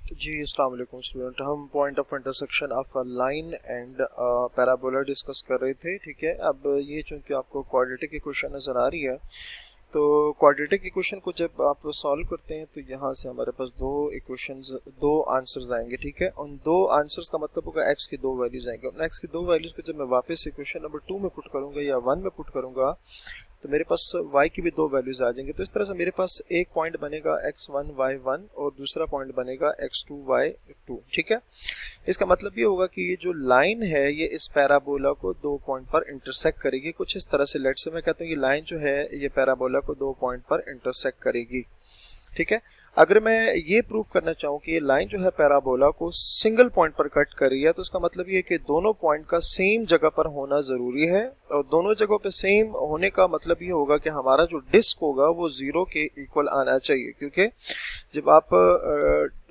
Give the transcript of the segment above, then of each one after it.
जी अस्सलाम वालेकुम स्टूडेंट। हम point of intersection of a line and parabola discuss कर रहे थे। ठीक है, अब ये चूंकि आपको क्वाड्रेटिक इक्वेशन नज़र आ रही है, तो क्वाड्रेटिक इक्वेशन को जब आप सॉल्व करते हैं तो यहाँ से हमारे पास दो इक्वेशंस, दो आंसर्स आएंगे। ठीक है, उन दो आंसर्स का मतलब होगा एक्स की दो वैल्यूज आएंगे। उन एक्स की दो वैल्यूज को जब मैं वापस इक्वेशन नंबर 2 में पुट करूँगा या 1 में पुट करूँगा तो मेरे पास y की भी दो वैल्यूज आ जाएंगे। तो इस तरह से मेरे पास एक पॉइंट बनेगा x1 y1 और दूसरा पॉइंट बनेगा x2 y2। ठीक है, इसका मतलब ये होगा कि ये जो लाइन है ये इस पैराबोला को दो पॉइंट पर इंटरसेक्ट करेगी। कुछ इस तरह से लेट से मैं कहता हूँ ये लाइन जो है ये पैराबोला को दो पॉइंट पर इंटरसेक्ट करेगी। ठीक है, अगर मैं ये प्रूव करना चाहूँ कि ये लाइन जो है पैराबोला को सिंगल पॉइंट पर कट कर रही है तो इसका मतलब ये है कि दोनों पॉइंट का सेम जगह पर होना ज़रूरी है, और दोनों जगहों पे सेम होने का मतलब ये होगा कि हमारा जो डिस्क होगा वो ज़ीरो के इक्वल आना चाहिए। क्योंकि जब आप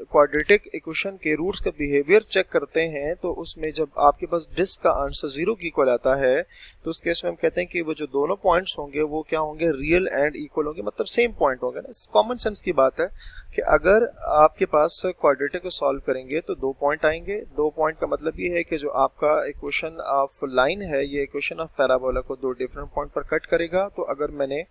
क्वाड्रेटिक इक्वेशन के रूट्स का बिहेवियर चेक करते हैं तो उसमें जब आपके पास डिस्क का आंसर ज़ीरो की इक्वल आता है तो उस केस में हम कहते हैं कि वो जो दोनों पॉइंट्स होंगे वो क्या होंगे, रियल एंड इक्वल होंगे, मतलब सेम पॉइंट होंगे ना। कॉमन सेंस की बात है कि अगर आपके पास क्वाड्रेटिक को सॉल्व करेंगे तो दो पॉइंट आएंगे। दो पॉइंट का मतलब ये है कि जो आपका इक्वेशन ऑफ लाइन है ये इक्वेशन ऑफ पैराबोला को दो डिफरेंट पॉइंट पर कट करेगा। तो अगर मैंने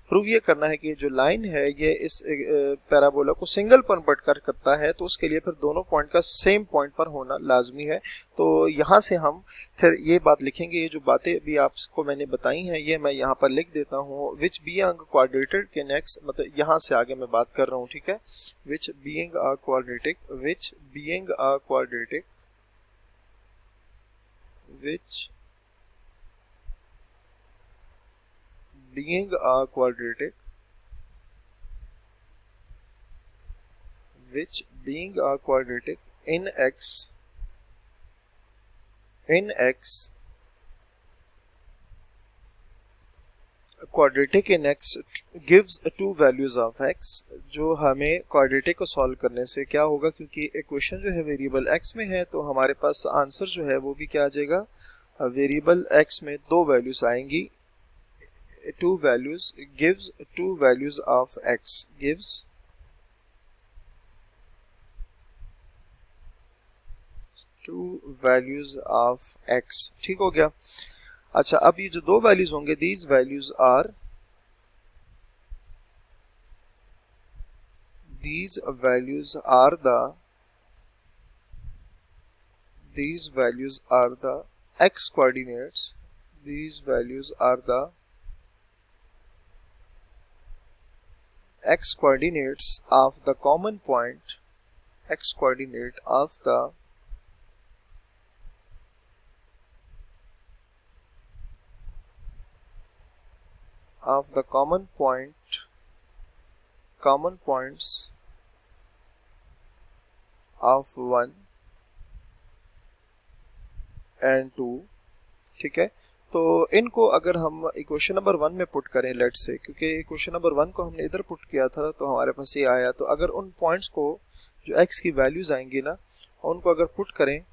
प्रूव ये करना है कि जो लाइन है ये इस पैराबोला को सिंगल पॉइंट पर कट करता है तो उसके लिए फिर दोनों पॉइंट का सेम पॉइंट पर होना लाजमी है। तो यहाँ से हम फिर ये बात लिखेंगे, ये जो बातें अभी आपको मैंने बताई हैं ये मैं यहाँ पर लिख देता हूँ। विच बीइंग क्वाड्रेटिक इन एक्स, मतलब यहाँ से आगे मैं बात कर रहा हूँ। ठीक है, which being a quadratic, which being a quadratic, which being a quadratic, which being a quadratic in x quadratic in x gives to values of x. जो हमें क्वाड्रेटिक को सॉल्व करने से क्या होगा, क्योंकि इक्वेशन जो है वेरिएबल एक्स में है तो हमारे पास आंसर जो है वो भी क्या आ जाएगा, वेरिएबल एक्स में दो वैल्यूज आएंगी। To values gives to values of x, gives to values of x. ठीक हो गया। अच्छा, अब ये जो दो वैल्यूज होंगे, these values are these values are the these values are the x coordinates, these values are the x coordinates of the common point, x coordinate of the common points of 1 and 2। ठीक है, तो इनको अगर हम equation number 1 में put करें late से, क्योंकि इक्वेशन नंबर 1 को हमने इधर पुट किया था तो हमारे पास ये आया, तो अगर उन पॉइंट्स को जो x की वैल्यूज आएंगी ना उनको अगर पुट करें,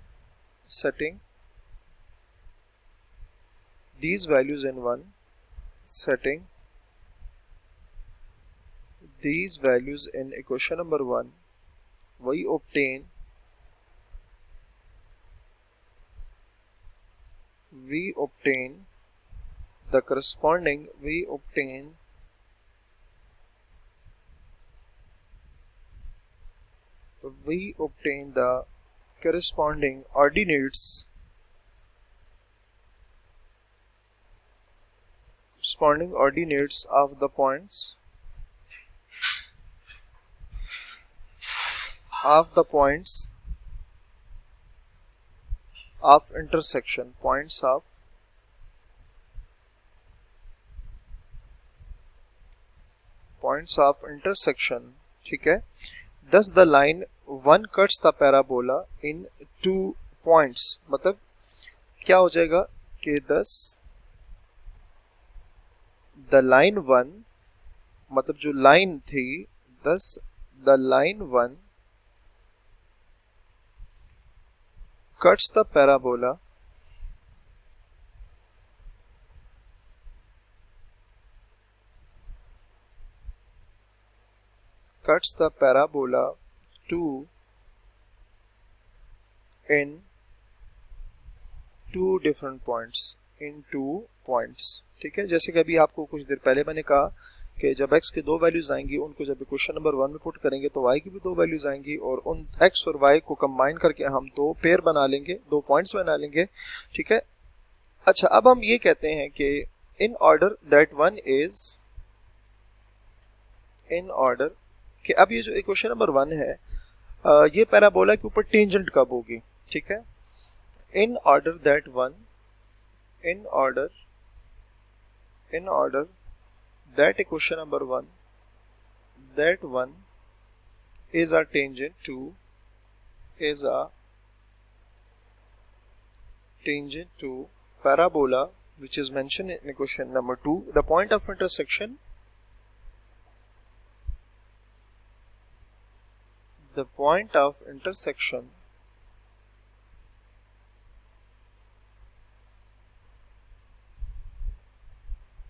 setting these values in 1, setting these values in equation number 1, we obtain the corresponding we obtain the corresponding ordinates of the points of intersection, points of intersection। ठीक है, thus the line 1 cuts the parabola in 2 points। मतलब क्या हो जाएगा कि thus the line 1, मतलब जो line थी, thus the line 1 cuts the parabola to in two different points, in two points, ठीक है। जैसे कि अभी आपको कुछ देर पहले मैंने कहा कि जब x की दो वैल्यूज आएंगी उनको जब क्वेश्चन नंबर 1 में पुट करेंगे तो y की भी दो वैल्यूज आएंगी और उन x और y को कंबाइन करके हम दो पेयर बना लेंगे, दो पॉइंट्स बना लेंगे, ठीक है। अच्छा, अब हम ये कहते हैं कि in order that one is, in order कि अब ये जो इक्वेशन नंबर 1 है ये पैराबोला के ऊपर टेंजेंट कब होगी, ठीक है। In order that one, in order that equation number 1, that one is a tangent to, is a tangent to parabola which is mentioned in equation number 2. The point of intersection, the point of intersection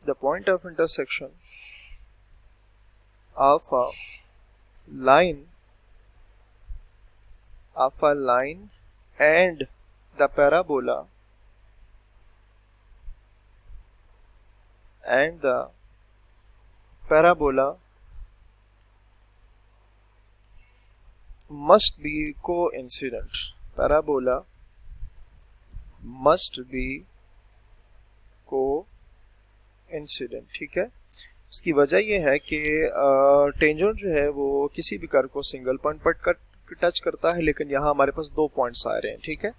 the point of intersection of a line and the parabola must be coincident. Parabola must be coincident, ठीक है। इसकी वजह यह है कि tangent जो है वो किसी भी कर्व को सिंगल पॉइंट पर टच करता है, लेकिन यहाँ हमारे पास दो पॉइंट्स आ रहे हैं, ठीक है।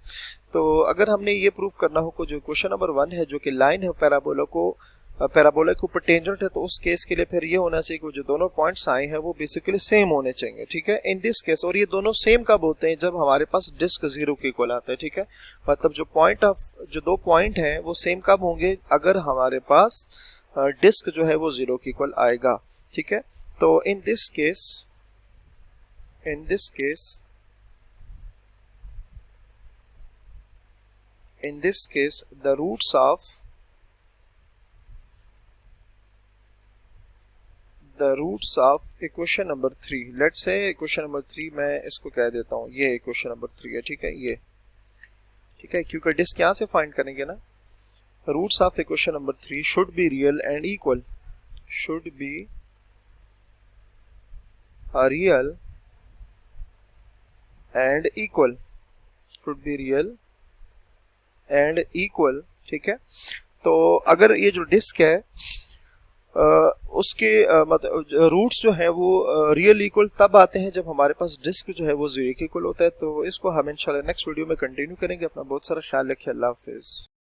तो अगर हमने ये प्रूफ करना हो को जो क्वेश्चन नंबर 1 है जो कि लाइन है पैराबोला के ऊपर टेंजेंट है, तो उस केस के लिए फिर ये होना चाहिए कि जो दोनों पॉइंट्स आए हैं वो बेसिकली सेम होने चाहिए, ठीक है। इन दिस केस, और ये दोनों सेम कब होते हैं, जब हमारे पास डिस्क 0 के इक्वल आता है, ठीक है। मतलब जो दो पॉइंट हैं वो सेम कब होंगे, अगर हमारे पास डिस्क जो है वो 0 के इक्वल आएगा, ठीक है। तो in this case the roots of equation number 3, let's say equation number 3 मैं इसको कह देता हूँ, ये equation number 3 है, ठीक है, ये ठीक है, क्योंकि डिस्क यहाँ से फाइंड करेंगे ना। roots of equation number 3 should be real and equal, should be a real and equal, should be real and equal, ठीक है। तो अगर ये जो डिस्क है उसके मतलब रूट्स जो है वो रियल इक्वल तब आते हैं जब हमारे पास डिस्क जो है वो 0 के इक्वल होता है। तो इसको हम इंशाल्लाह नेक्स्ट वीडियो में कंटिन्यू करेंगे। अपना बहुत सारा ख्याल रखिए। अल्लाह हाफिज़।